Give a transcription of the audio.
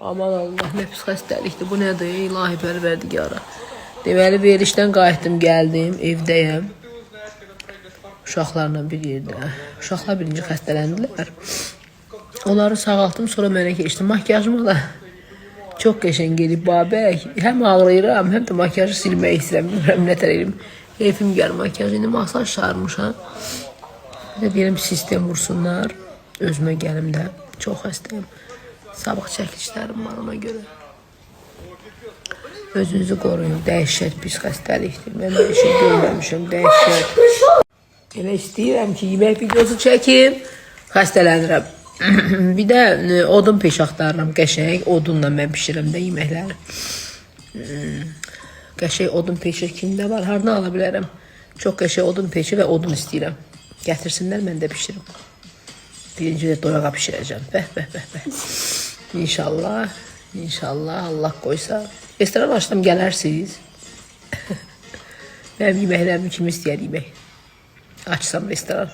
Aman Allah, nə pis xəstəlikdir. Bu nədir? İlahi pərverdigara. Deməli, verilişdən qayıtdım, gəldim, evdəyəm. Uşaqlarla bir yerdə. Uşaqlar birinci xəstələndilər. Onları sağaltdım, sonra mənə keçdim. Makyajıma da çox qəşəng gelib babək. Həm ağlayıram, həm də makyajı silmək istəyirəm. Bilmirəm, nətər edim. Keyfim gəlir makyaj. İndi masaj sarmışam. Deyirəm, sistem vursunlar. Özümə gəlim də. Çox xəstəyim. Sabah çəkilişlərim var ona görə. Özünüzü qoruyun. Dəhşət pis xəstəlikdir. Mən bir şey görməmişəm. Dəhşət. Elə istəyirəm ki, yemək videosu çəkim. Xəstələnirəm. Bir də odun peş axtarıram. Qəşəng odunla mən pişirəm də yeməkləri. Qəşəng odun peşi kimdə var? Hardan ala bilərəm? Çox qəşəng odun peşi və odun istəyirəm. Gətirsinlər, mən də pişirim. Birinci də doyağa pişirəcəm. Bəh. İnşallah. İnşallah Allah qoysa. Restoran açdım, gələrsiniz. Mənim yeməklərimi kim istəyər yemək? Açsam restoran.